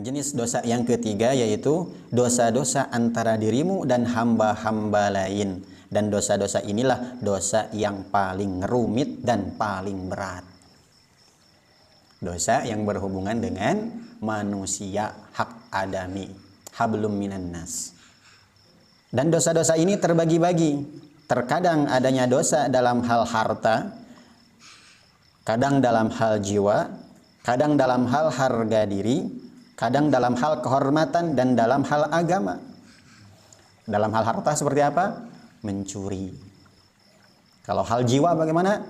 jenis dosa yang ketiga yaitu dosa-dosa antara dirimu dan hamba-hamba lain. Dan dosa-dosa inilah dosa yang paling rumit dan paling berat. Dosa yang berhubungan dengan manusia, hak adami, hablum minan nas. Dan dosa-dosa ini terbagi-bagi. Terkadang adanya dosa dalam hal harta, kadang dalam hal jiwa, kadang dalam hal harga diri, kadang dalam hal kehormatan, dan dalam hal agama. Dalam hal harta seperti apa? Mencuri. Kalau hal jiwa bagaimana?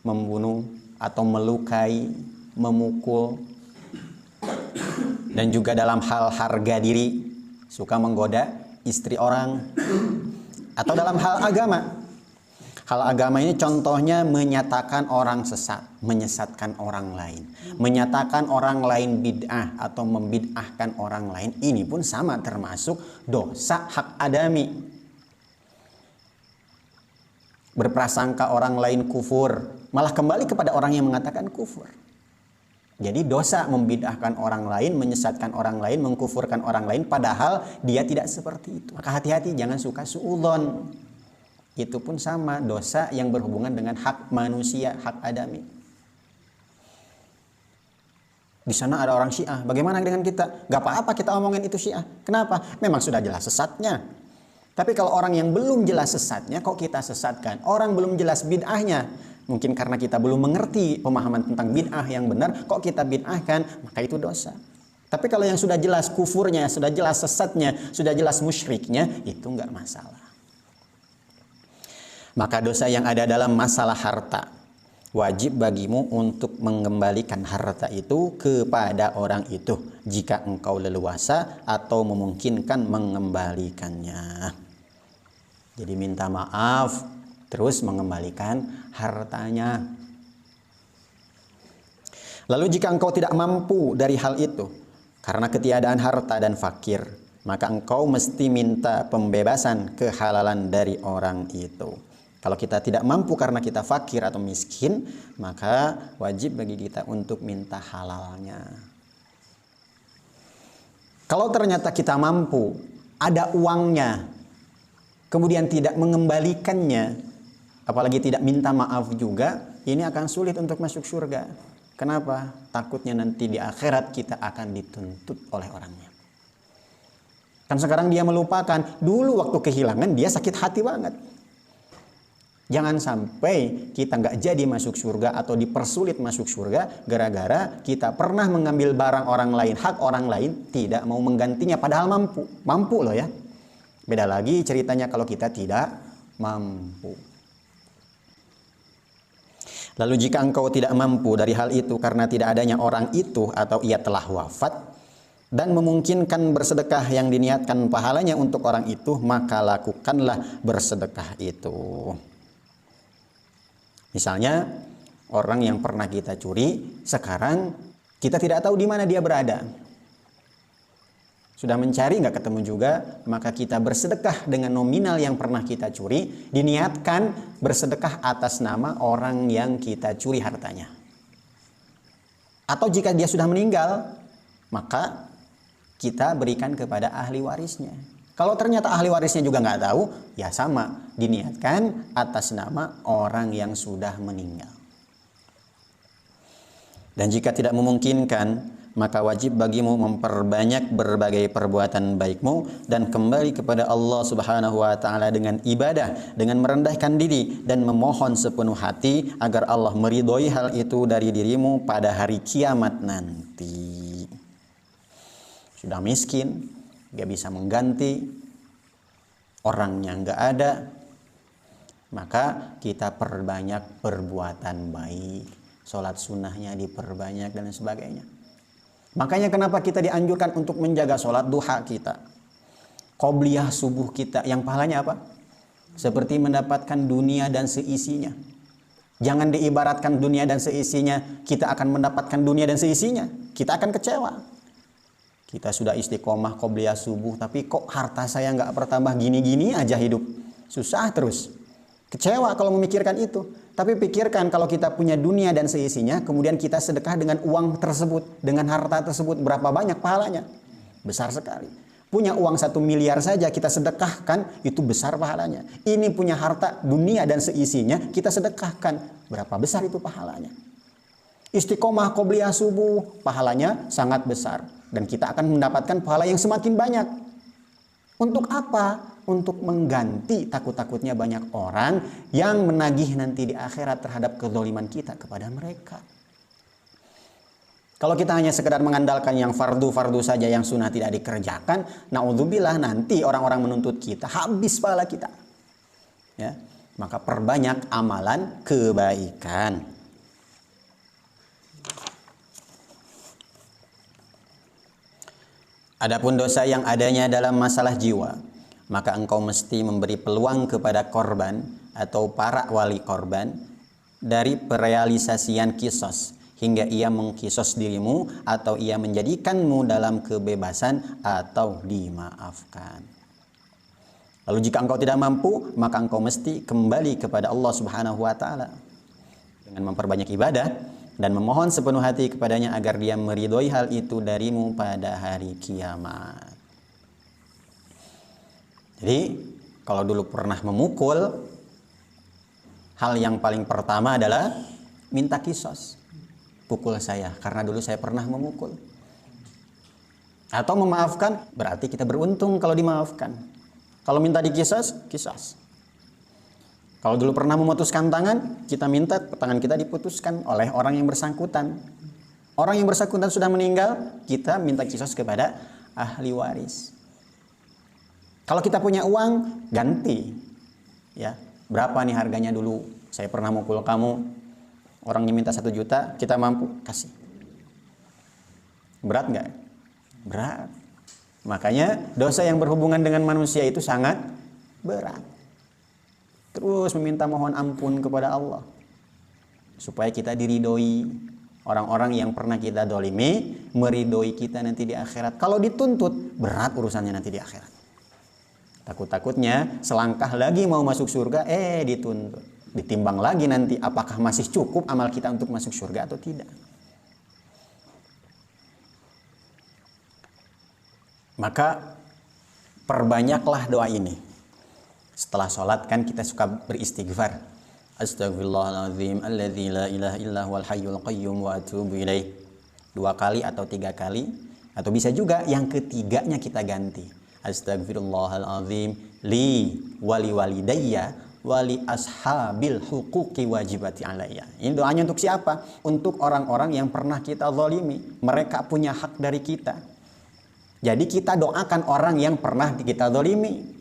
Membunuh atau melukai, memukul. Dan juga dalam hal harga diri, suka menggoda istri orang. Atau dalam hal agama. Hal agama ini contohnya menyatakan orang sesat, menyesatkan orang lain, menyatakan orang lain bid'ah atau membid'ahkan orang lain. Ini pun sama termasuk dosa hak adami. Berprasangka orang lain kufur, malah kembali kepada orang yang mengatakan kufur. Jadi dosa membid'ahkan orang lain, menyesatkan orang lain, mengkufurkan orang lain, padahal dia tidak seperti itu. Maka hati-hati, jangan suka suudzon. Itu pun sama, dosa yang berhubungan dengan hak manusia, hak adami. Di sana ada orang Syiah, bagaimana dengan kita? Gak apa-apa kita omongin itu Syiah. Kenapa? Memang sudah jelas sesatnya. Tapi kalau orang yang belum jelas sesatnya, kok kita sesatkan? Orang belum jelas bid'ahnya. Mungkin karena kita belum mengerti pemahaman tentang bid'ah yang benar, kok kita bid'ahkan, maka itu dosa. Tapi kalau yang sudah jelas kufurnya, sudah jelas sesatnya, sudah jelas musyriknya, itu nggak masalah. Maka dosa yang ada dalam masalah harta, wajib bagimu untuk mengembalikan harta itu kepada orang itu jika engkau leluasa atau memungkinkan mengembalikannya. Jadi minta maaf, terus mengembalikan hartanya. Lalu jika engkau tidak mampu dari hal itu, karena ketiadaan harta dan fakir, maka engkau mesti minta pembebasan kehalalan dari orang itu. Kalau kita tidak mampu karena kita fakir atau miskin, maka wajib bagi kita untuk minta halalnya. Kalau ternyata kita mampu, ada uangnya, kemudian tidak mengembalikannya, apalagi tidak minta maaf juga, ini akan sulit untuk masuk surga. Kenapa? Takutnya nanti di akhirat kita akan dituntut oleh orangnya. Kan sekarang dia melupakan, dulu waktu kehilangan dia sakit hati banget. Jangan sampai kita nggak jadi masuk surga atau dipersulit masuk surga gara-gara kita pernah mengambil barang orang lain, hak orang lain, tidak mau menggantinya padahal mampu. Mampu loh ya. Beda lagi ceritanya kalau kita tidak mampu. Lalu jika engkau tidak mampu dari hal itu karena tidak adanya orang itu atau ia telah wafat dan memungkinkan bersedekah yang diniatkan pahalanya untuk orang itu, maka lakukanlah bersedekah itu. Misalnya orang yang pernah kita curi, sekarang kita tidak tahu di mana dia berada. Sudah mencari nggak ketemu juga, maka kita bersedekah dengan nominal yang pernah kita curi, diniatkan bersedekah atas nama orang yang kita curi hartanya. Atau jika dia sudah meninggal, maka kita berikan kepada ahli warisnya. Kalau ternyata ahli warisnya juga nggak tahu, ya sama, diniatkan atas nama orang yang sudah meninggal. Dan jika tidak memungkinkan, maka wajib bagimu memperbanyak berbagai perbuatan baikmu dan kembali kepada Allah Subhanahu wa taala dengan ibadah, dengan merendahkan diri dan memohon sepenuh hati agar Allah meridhoi hal itu dari dirimu pada hari kiamat nanti. Sudah miskin, gak bisa mengganti, orangnya gak ada, maka kita perbanyak perbuatan baik, sholat sunnahnya diperbanyak dan sebagainya. Makanya kenapa kita dianjurkan untuk menjaga sholat duha kita, qobliyah subuh kita, yang pahalanya apa? Seperti mendapatkan dunia dan seisinya. Jangan diibaratkan dunia dan seisinya, kita akan mendapatkan dunia dan seisinya, kita akan kecewa. Kita sudah istiqomah qobliyah subuh, tapi kok harta saya nggak bertambah, gini-gini aja hidup. Susah terus. Kecewa kalau memikirkan itu. Tapi pikirkan kalau kita punya dunia dan seisinya, kemudian kita sedekah dengan uang tersebut, dengan harta tersebut, berapa banyak pahalanya? Besar sekali. Punya uang 1 miliar saja kita sedekahkan, itu besar pahalanya. Ini punya harta dunia dan seisinya, kita sedekahkan, berapa besar itu pahalanya? Istiqomah qobliyah subuh, pahalanya sangat besar. Dan kita akan mendapatkan pahala yang semakin banyak. Untuk apa? Untuk mengganti takut-takutnya banyak orang yang menagih nanti di akhirat terhadap kezaliman kita kepada mereka. Kalau kita hanya sekedar mengandalkan yang fardu-fardu saja, yang sunnah tidak dikerjakan, naudzubillah, nanti orang-orang menuntut kita, habis pahala kita. Ya, maka perbanyak amalan kebaikan. Adapun dosa yang adanya dalam masalah jiwa, maka engkau mesti memberi peluang kepada korban atau para wali korban dari perealisasian kisos, hingga ia mengkisos dirimu atau ia menjadikanmu dalam kebebasan atau dimaafkan. Lalu jika engkau tidak mampu, maka engkau mesti kembali kepada Allah Subhanahu wa taala dengan memperbanyak ibadah dan memohon sepenuh hati kepadanya agar dia meridhoi hal itu darimu pada hari kiamat. Jadi kalau dulu pernah memukul, hal yang paling pertama adalah minta kisos. Pukul saya karena dulu saya pernah memukul. Atau memaafkan, berarti kita beruntung kalau dimaafkan. Kalau minta dikisos, kisos. Kalau dulu pernah memutuskan tangan, kita minta tangan kita diputuskan oleh orang yang bersangkutan. Orang yang bersangkutan sudah meninggal, kita minta kisos kepada ahli waris. Kalau kita punya uang, ganti. Ya, berapa nih harganya dulu? Saya pernah mukul kamu. Orangnya minta 1 juta, kita mampu kasih. Berat nggak? Berat. Makanya dosa yang berhubungan dengan manusia itu sangat berat. Terus meminta mohon ampun kepada Allah supaya kita diridhoi. Orang-orang yang pernah kita dolimi meridhoi kita nanti di akhirat. Kalau dituntut, berat urusannya nanti di akhirat. Takut-takutnya selangkah lagi mau masuk surga, dituntut. Ditimbang lagi nanti apakah masih cukup amal kita untuk masuk surga atau tidak. Maka perbanyaklah doa ini. Setelah sholat kan kita suka beristighfar. Astaghfirullahaladzim alladzi la ilaha illa huwal hayyul qayyum wa atubu ilaih. 2 kali atau 3 kali. Atau bisa juga yang ketiganya kita ganti. Astaghfirullahaladzim li wali walidayya wali ashabil huquqi wajibati alayya. Ini doanya untuk siapa? Untuk orang-orang yang pernah kita zalimi. Mereka punya hak dari kita. Jadi kita doakan orang yang pernah kita zalimi.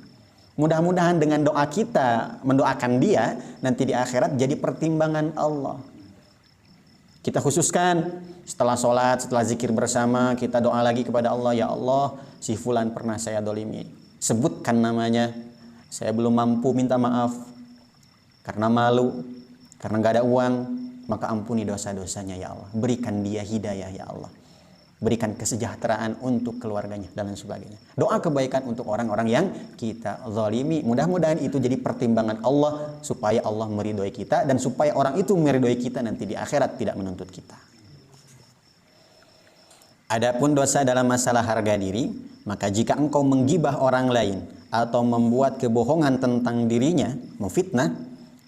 Mudah-mudahan dengan doa kita mendoakan dia, nanti di akhirat jadi pertimbangan Allah. Kita khususkan setelah sholat, setelah zikir bersama, kita doa lagi kepada Allah. Ya Allah, si fulan pernah saya dolimi. Sebutkan namanya. Saya belum mampu minta maaf. Karena malu, karena gak ada uang. Maka ampuni dosa-dosanya ya Allah. Berikan dia hidayah ya Allah. Berikan kesejahteraan untuk keluarganya dan lain sebagainya. Doa kebaikan untuk orang-orang yang kita zalimi. Mudah-mudahan itu jadi pertimbangan Allah supaya Allah meridhoi kita dan supaya orang itu meridhoi kita nanti di akhirat, tidak menuntut kita. Adapun dosa dalam masalah harga diri, maka jika engkau menggibah orang lain atau membuat kebohongan tentang dirinya, memfitnah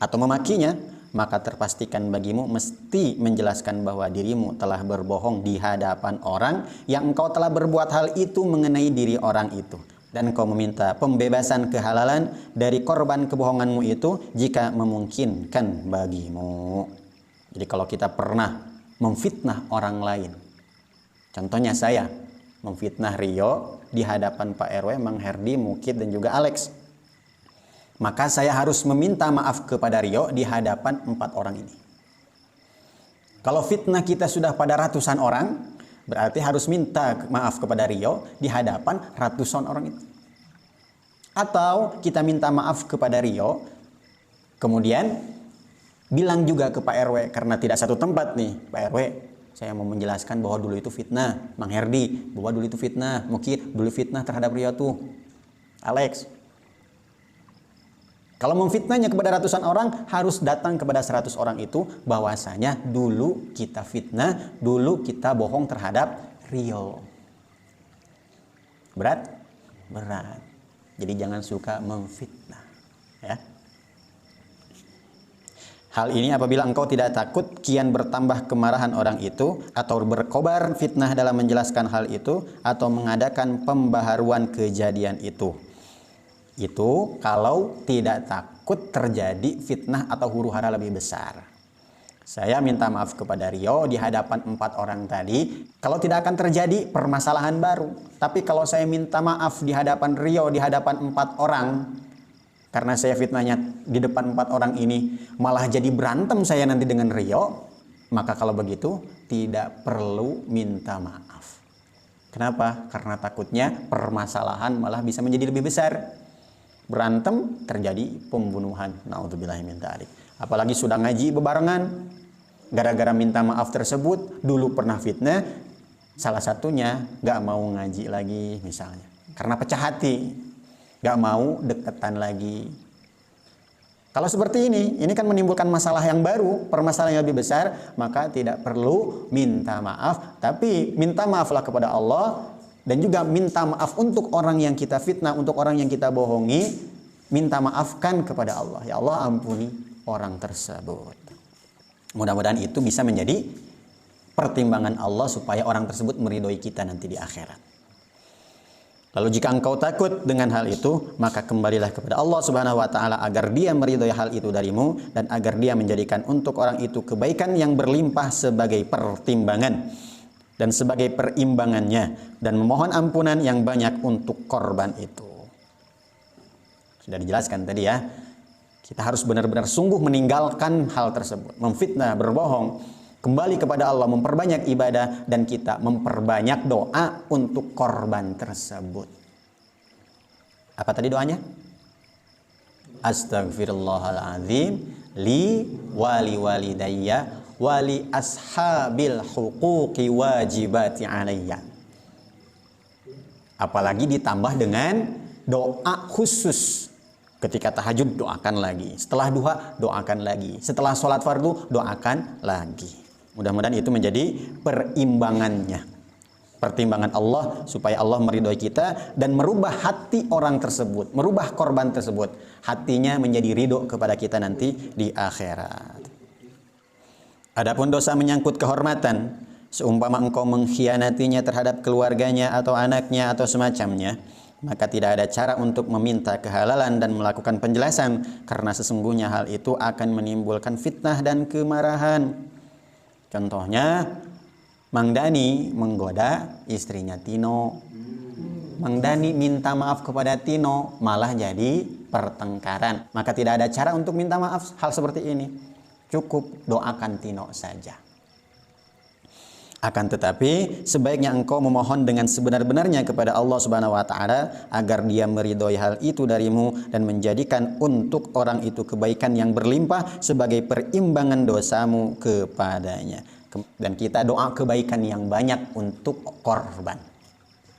atau memakinya, maka terpastikan bagimu mesti menjelaskan bahwa dirimu telah berbohong di hadapan orang yang engkau telah berbuat hal itu mengenai diri orang itu. Dan engkau meminta pembebasan kehalalan dari korban kebohonganmu itu jika memungkinkan bagimu. Jadi kalau kita pernah memfitnah orang lain, contohnya saya memfitnah Rio di hadapan Pak RW, Mang Herdi, Mukid dan juga Alex, maka saya harus meminta maaf kepada Rio di hadapan 4 orang ini. Kalau fitnah kita sudah pada ratusan orang, berarti harus minta maaf kepada Rio di hadapan ratusan orang itu. Atau kita minta maaf kepada Rio, kemudian bilang juga ke Pak RW, karena tidak satu tempat nih. Pak RW, saya mau menjelaskan bahwa dulu itu fitnah. Mang Herdi, bahwa dulu itu fitnah. Mukid, dulu fitnah terhadap Rio tuh. Alex, Kalau memfitnahnya kepada ratusan orang, harus datang kepada 100 orang itu bahwasanya dulu kita fitnah, dulu kita bohong terhadap Rio. Berat? Berat. Jadi jangan suka memfitnah, ya. Hal ini apabila engkau tidak takut kian bertambah kemarahan orang itu, atau berkobar fitnah dalam menjelaskan hal itu, atau mengadakan pembaharuan kejadian itu. Itu kalau tidak takut terjadi fitnah atau huru hara lebih besar. Saya minta maaf kepada Rio di hadapan 4 orang tadi, kalau tidak akan terjadi permasalahan baru. Tapi kalau saya minta maaf di hadapan Rio, di hadapan 4 orang, karena saya fitnahnya di depan 4 orang ini, malah jadi berantem saya nanti dengan Rio, maka kalau begitu tidak perlu minta maaf. Kenapa? Karena takutnya permasalahan malah bisa menjadi lebih besar. Berantem terjadi pembunuhan. Naudzubillahi min dzalik. Apalagi sudah ngaji bebarengan, gara-gara minta maaf tersebut dulu pernah fitnah, salah satunya gak mau ngaji lagi misalnya karena pecah hati, gak mau deketan lagi. Kalau seperti ini kan menimbulkan masalah yang baru, permasalahan yang lebih besar, maka tidak perlu minta maaf, tapi minta maaflah kepada Allah. Dan juga minta maaf untuk orang yang kita fitnah, untuk orang yang kita bohongi, minta maafkan kepada Allah. Ya Allah, ampuni orang tersebut. Mudah-mudahan itu bisa menjadi pertimbangan Allah supaya orang tersebut meridhoi kita nanti di akhirat. Lalu jika engkau takut dengan hal itu, maka kembalilah kepada Allah Subhanahu wa taala agar Dia meridhoi hal itu darimu dan agar Dia menjadikan untuk orang itu kebaikan yang berlimpah sebagai pertimbangan dan sebagai perimbangannya, dan memohon ampunan yang banyak untuk korban itu. Sudah dijelaskan tadi ya, kita harus benar-benar sungguh meninggalkan hal tersebut, memfitnah, berbohong, kembali kepada Allah, memperbanyak ibadah, dan kita memperbanyak doa untuk korban tersebut. Apa tadi doanya? Astaghfirullahaladzim li wali walidayya wali ashabil huquqi wajibati alayya. Apalagi ditambah dengan doa khusus. Ketika tahajud doakan lagi, setelah duha doakan lagi, setelah sholat fardu doakan lagi. Mudah-mudahan itu menjadi perimbangannya, pertimbangan Allah supaya Allah meridhoi kita dan merubah hati orang tersebut, merubah korban tersebut, hatinya menjadi ridho kepada kita nanti di akhirat. Adapun dosa menyangkut kehormatan, seumpama engkau mengkhianatinya terhadap keluarganya atau anaknya atau semacamnya, maka tidak ada cara untuk meminta kehalalan dan melakukan penjelasan, karena sesungguhnya hal itu akan menimbulkan fitnah dan kemarahan. Contohnya, Mang Dani menggoda istrinya Tino. Mang Dani minta maaf kepada Tino, malah jadi pertengkaran. Maka tidak ada cara untuk minta maaf hal seperti ini. Cukup doakan Tino saja. Akan tetapi sebaiknya engkau memohon dengan sebenar-benarnya kepada Allah Subhanahu wa taala agar Dia meridhoi hal itu darimu dan menjadikan untuk orang itu kebaikan yang berlimpah sebagai perimbangan dosamu kepadanya. Dan kita doa kebaikan yang banyak untuk korban.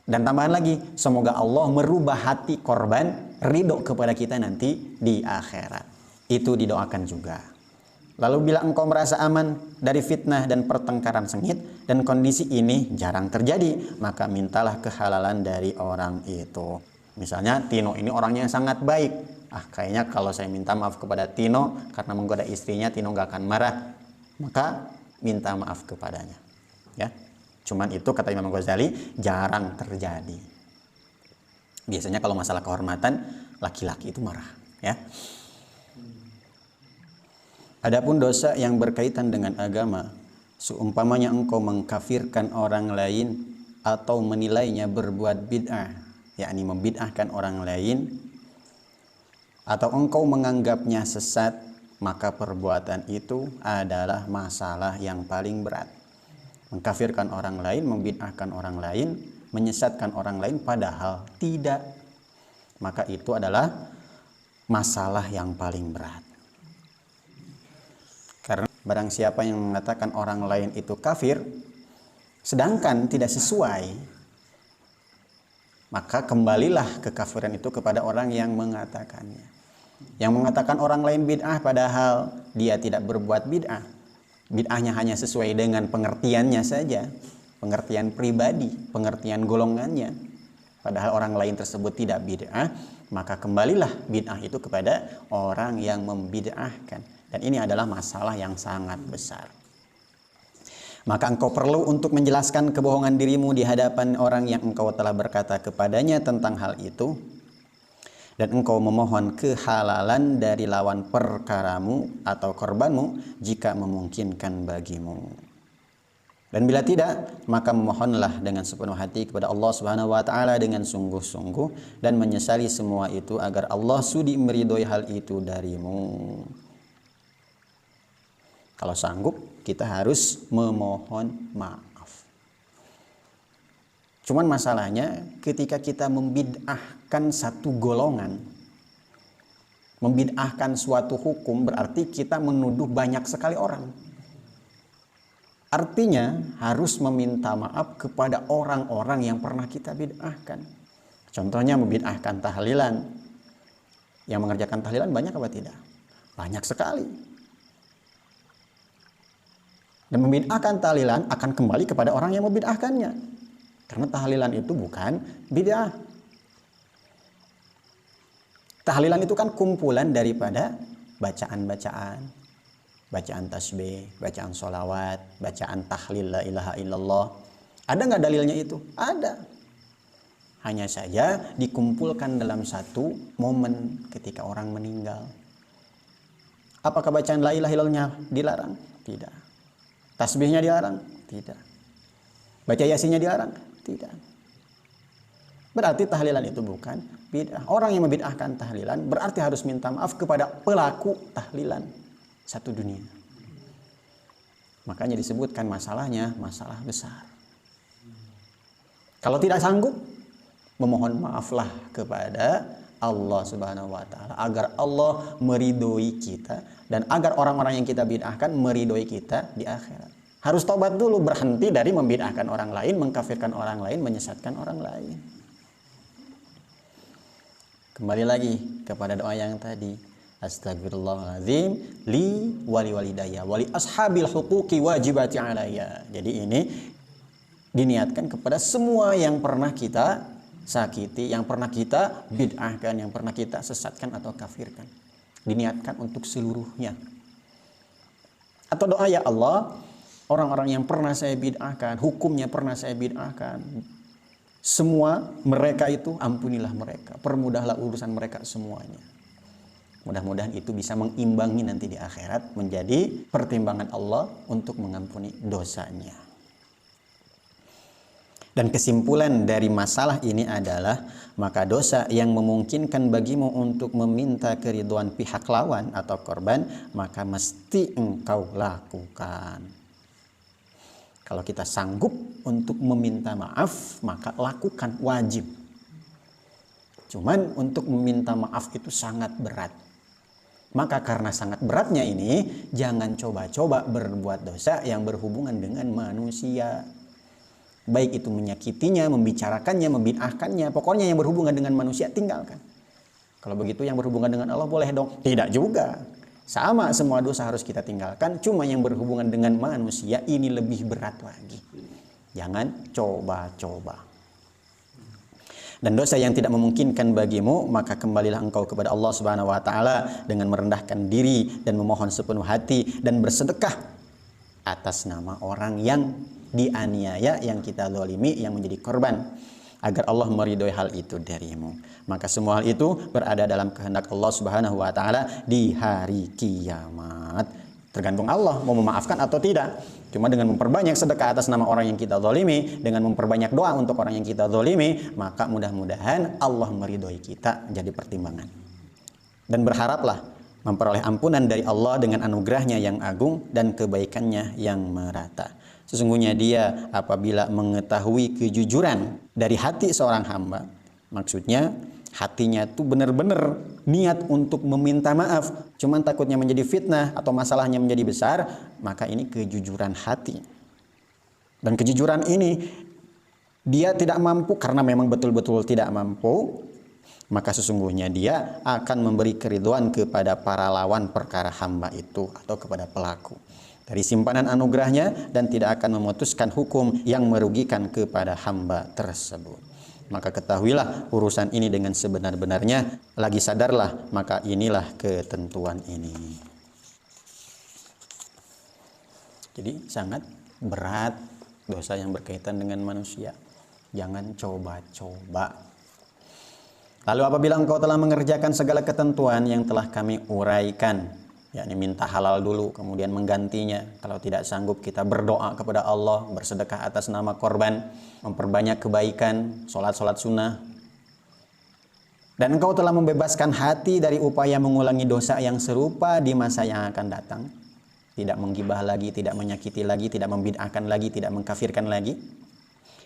Dan tambahan lagi, semoga Allah merubah hati korban ridho kepada kita nanti di akhirat. Itu didoakan juga. Lalu bila engkau merasa aman dari fitnah dan pertengkaran sengit dan kondisi ini jarang terjadi, maka mintalah kehalalan dari orang itu. Misalnya Tino ini orangnya yang sangat baik. Kayaknya kalau saya minta maaf kepada Tino karena menggoda istrinya, Tino gak akan marah. Maka minta maaf kepadanya. Ya, cuman itu kata Imam Ghazali jarang terjadi. Biasanya kalau masalah kehormatan laki-laki itu marah. Ya. Adapun dosa yang berkaitan dengan agama, seumpamanya engkau mengkafirkan orang lain atau menilainya berbuat bid'ah, yakni membid'ahkan orang lain, atau engkau menganggapnya sesat, maka perbuatan itu adalah masalah yang paling berat. Mengkafirkan orang lain, membid'ahkan orang lain, menyesatkan orang lain padahal tidak, maka itu adalah masalah yang paling berat. Karena barang siapa yang mengatakan orang lain itu kafir, sedangkan tidak sesuai, maka kembalilah kekafiran itu kepada orang yang mengatakannya. Yang mengatakan orang lain bid'ah padahal dia tidak berbuat bid'ah. Bid'ahnya hanya sesuai dengan pengertiannya saja, pengertian pribadi, pengertian golongannya. Padahal orang lain tersebut tidak bid'ah, maka kembalilah bid'ah itu kepada orang yang membid'ahkan. Dan ini adalah masalah yang sangat besar. Maka engkau perlu untuk menjelaskan kebohongan dirimu di hadapan orang yang engkau telah berkata kepadanya tentang hal itu. Dan engkau memohon kehalalan dari lawan perkaramu atau korbanmu jika memungkinkan bagimu. Dan bila tidak, maka memohonlah dengan sepenuh hati kepada Allah Subhanahu wa taala dengan sungguh-sungguh dan menyesali semua itu agar Allah sudi meridhoi hal itu darimu. Kalau sanggup, kita harus memohon maaf. Cuman masalahnya ketika kita membid'ahkan satu golongan, membid'ahkan suatu hukum, berarti kita menuduh banyak sekali orang. Artinya harus meminta maaf kepada orang-orang yang pernah kita bid'ahkan. Contohnya membid'ahkan tahlilan. Yang mengerjakan tahlilan banyak apa tidak? Banyak sekali. Dan membid'ahkan tahlilan akan kembali kepada orang yang membid'ahkannya. Karena tahlilan itu bukan bid'ah. Tahlilan itu kan kumpulan daripada bacaan-bacaan. Bacaan tasbih, bacaan sholawat, bacaan tahlil la ilaha illallah. Ada nggak dalilnya itu? Ada. Hanya saja dikumpulkan dalam satu momen ketika orang meninggal. Apakah bacaan la ilaha illallah dilarang? Tidak. Tasbihnya dilarang? Tidak. Baca yasinnya dilarang? Tidak. Berarti tahlilan itu bukan bid'ah. Orang yang membid'ahkan tahlilan berarti harus minta maaf kepada pelaku tahlilan satu dunia. Makanya disebutkan masalahnya masalah besar. Kalau tidak sanggup, memohon maaflah kepada Allah Subhanahu wa taala agar Allah meridhoi kita dan agar orang-orang yang kita bid'ahkan meridhoi kita di akhirat. Harus tobat dulu, berhenti dari membid'ahkan orang lain, mengkafirkan orang lain, menyesatkan orang lain. Kembali lagi kepada doa yang tadi. Astagfirullahaladzim li wali walidayya wali ashabil huquqi wajibati alayya. Jadi ini diniatkan kepada semua yang pernah kita sakiti, yang pernah kita bid'ahkan, yang pernah kita sesatkan atau kafirkan. Diniatkan untuk seluruhnya. Atau doa, ya Allah, orang-orang yang pernah saya bid'ahkan, hukumnya pernah saya bid'ahkan, semua mereka itu ampunilah mereka, permudahlah urusan mereka semuanya. Mudah-mudahan itu bisa mengimbangi nanti di akhirat menjadi pertimbangan Allah untuk mengampuni dosanya. Dan kesimpulan dari masalah ini adalah maka dosa yang memungkinkan bagimu untuk meminta keridhaan pihak lawan atau korban, maka mesti engkau lakukan. Kalau kita sanggup untuk meminta maaf, maka lakukan, wajib. Cuman untuk meminta maaf itu sangat berat. Maka karena sangat beratnya ini, jangan coba-coba berbuat dosa yang berhubungan dengan manusia. Baik itu menyakitinya, membicarakannya, membid'ahkannya, pokoknya yang berhubungan dengan manusia tinggalkan. Kalau begitu yang berhubungan dengan Allah boleh dong? Tidak juga. Sama, semua dosa harus kita tinggalkan, cuma yang berhubungan dengan manusia ini lebih berat lagi. Jangan coba-coba. Dan dosa yang tidak memungkinkan bagimu, maka kembalilah engkau kepada Allah Subhanahu wa taala dengan merendahkan diri dan memohon sepenuh hati dan bersedekah atas nama orang yang dianiaya, yang kita zalimi, yang menjadi korban, agar Allah meridhoi hal itu darimu. Maka semua hal itu berada dalam kehendak Allah Subhanahu wa taala di hari kiamat. Tergantung Allah mau memaafkan atau tidak. Cuma dengan memperbanyak sedekah atas nama orang yang kita zalimi, dengan memperbanyak doa untuk orang yang kita zalimi, maka mudah-mudahan Allah meridhoi kita, jadi pertimbangan. Dan berharaplah memperoleh ampunan dari Allah dengan anugerahnya yang agung dan kebaikannya yang merata. Sesungguhnya Dia apabila mengetahui kejujuran dari hati seorang hamba, maksudnya hatinya itu benar-benar niat untuk meminta maaf, cuman takutnya menjadi fitnah atau masalahnya menjadi besar, maka ini kejujuran hati. Dan kejujuran ini dia tidak mampu karena memang betul-betul tidak mampu, maka sesungguhnya dia akan memberi keridhaan kepada para lawan perkara hamba itu atau kepada pelaku dari simpanan anugerahnya dan tidak akan memutuskan hukum yang merugikan kepada hamba tersebut. Maka ketahuilah urusan ini dengan sebenar-benarnya, lagi sadarlah, maka inilah ketentuan ini. Jadi sangat berat dosa yang berkaitan dengan manusia. Jangan coba-coba. Lalu apabila engkau telah mengerjakan segala ketentuan yang telah kami uraikan, yakni minta halal dulu, kemudian menggantinya. Kalau tidak sanggup, kita berdoa kepada Allah, bersedekah atas nama korban, memperbanyak kebaikan, sholat-sholat sunnah. Dan engkau telah membebaskan hati dari upaya mengulangi dosa yang serupa di masa yang akan datang. Tidak menggibah lagi, tidak menyakiti lagi, tidak membid'ahkan lagi, tidak mengkafirkan lagi.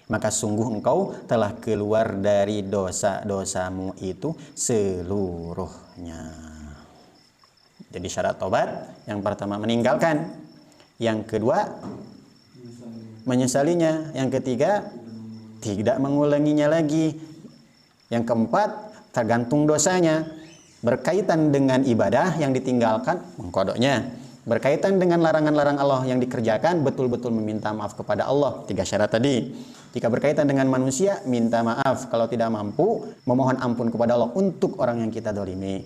Maka sungguh engkau telah keluar dari dosa-dosamu itu seluruhnya. Jadi syarat tobat, yang pertama meninggalkan, yang kedua menyesalinya, yang ketiga tidak mengulanginya lagi, yang keempat tergantung dosanya. Berkaitan dengan ibadah yang ditinggalkan, mengkodoknya. Berkaitan dengan larangan-larang Allah yang dikerjakan, betul-betul meminta maaf kepada Allah. 3 syarat tadi. Jika berkaitan dengan manusia, minta maaf. Kalau tidak mampu, memohon ampun kepada Allah untuk orang yang kita dolimi.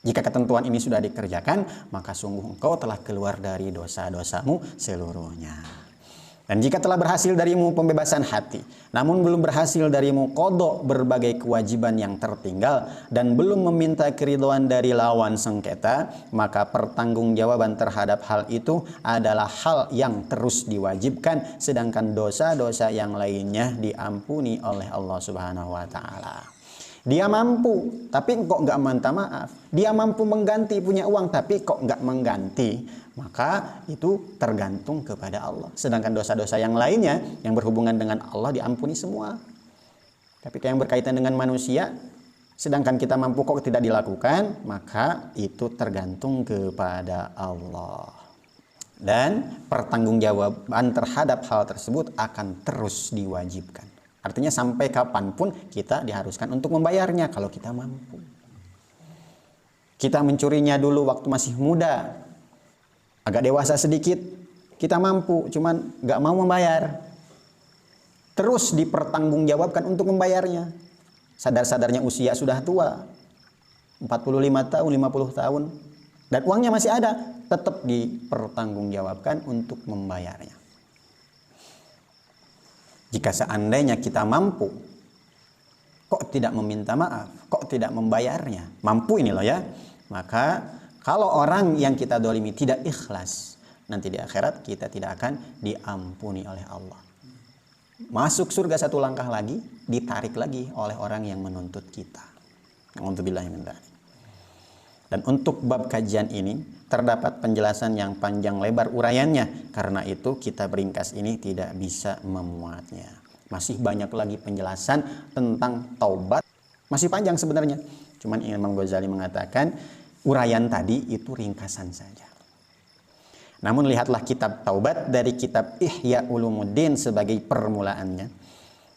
Jika ketentuan ini sudah dikerjakan, maka sungguh engkau telah keluar dari dosa-dosamu seluruhnya. Dan jika telah berhasil darimu pembebasan hati, namun belum berhasil darimu qadha berbagai kewajiban yang tertinggal, dan belum meminta keridhaan dari lawan sengketa, maka pertanggungjawaban terhadap hal itu adalah hal yang terus diwajibkan, sedangkan dosa-dosa yang lainnya diampuni oleh Allah Subhanahu wa Ta'ala. Dia mampu, tapi kok nggak minta maaf. Dia mampu mengganti, punya uang, tapi kok nggak mengganti. Maka itu tergantung kepada Allah. Sedangkan dosa-dosa yang lainnya yang berhubungan dengan Allah diampuni semua. Tapi yang berkaitan dengan manusia, sedangkan kita mampu kok tidak dilakukan, maka itu tergantung kepada Allah. Dan pertanggungjawaban terhadap hal tersebut akan terus diwajibkan. Artinya sampai kapanpun kita diharuskan untuk membayarnya kalau kita mampu. Kita mencurinya dulu waktu masih muda, agak dewasa sedikit, kita mampu, cuman nggak mau membayar. Terus dipertanggungjawabkan untuk membayarnya. Sadar-sadarnya usia sudah tua, 45 tahun, 50 tahun, dan uangnya masih ada, tetap dipertanggungjawabkan untuk membayarnya. Jika seandainya kita mampu, kok tidak meminta maaf, kok tidak membayarnya, mampu ini loh ya, maka kalau orang yang kita dolimi tidak ikhlas, nanti di akhirat kita tidak akan diampuni oleh Allah. Masuk surga satu langkah lagi, ditarik lagi oleh orang yang menuntut kita. Na'udzubillahi min dzalik. Dan untuk bab kajian ini terdapat penjelasan yang panjang lebar uraiannya. Karena itu kitab ringkas ini tidak bisa memuatnya. Masih banyak lagi penjelasan tentang taubat. Masih panjang sebenarnya. Cuman Imam Ghazali mengatakan uraian tadi itu ringkasan saja. Namun lihatlah kitab taubat dari kitab Ihya Ulumuddin sebagai permulaannya.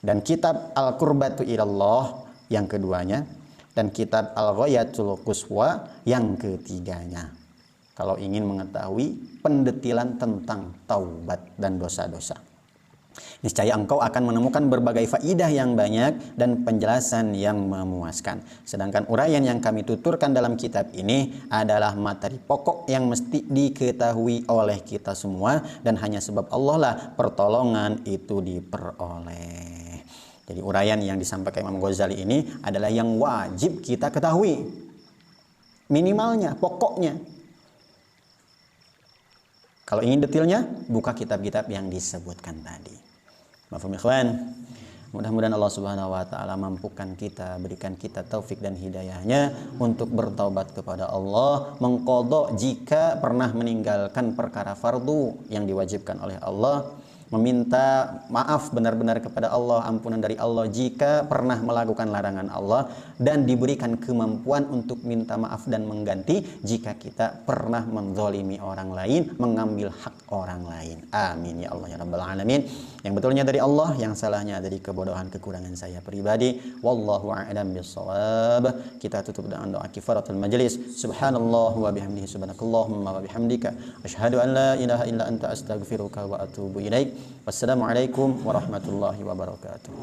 Dan kitab Al-Qurbatu Ilallah yang keduanya. Dan kitab Al-Ghayatul Quswa yang ketiganya. Kalau ingin mengetahui pendetilan tentang taubat dan dosa-dosa, niscaya engkau akan menemukan berbagai faidah yang banyak dan penjelasan yang memuaskan. Sedangkan uraian yang kami tuturkan dalam kitab ini adalah materi pokok yang mesti diketahui oleh kita semua, dan hanya sebab Allah lah pertolongan itu diperoleh. Jadi uraian yang disampaikan Imam Ghazali ini adalah yang wajib kita ketahui. Minimalnya, pokoknya. Kalau ingin detailnya, buka kitab-kitab yang disebutkan tadi. Mafhum ikhwan? Mudah-mudahan Allah Subhanahu wa Ta'ala mampukan kita, berikan kita taufik dan hidayahnya untuk bertaubat kepada Allah, mengqadha jika pernah meninggalkan perkara fardu yang diwajibkan oleh Allah, meminta maaf benar-benar kepada Allah, ampunan dari Allah jika pernah melakukan larangan Allah, dan diberikan kemampuan untuk minta maaf dan mengganti jika kita pernah menzalimi orang lain, mengambil hak orang lain. Amin ya Allah ya rabbal alamin. Yang betulnya dari Allah, yang salahnya dari kebodohan kekurangan saya pribadi. Wallahu a'lam bissawab. Kita tutup dengan doa kifaratul majlis. Subhanallah wa bihamdihi, subhanakallahumma wa bihamdika, asyhadu an la ilaha illa anta astaghfiruka wa atubu ilaik. Wassalamualaikum warahmatullahi wabarakatuh.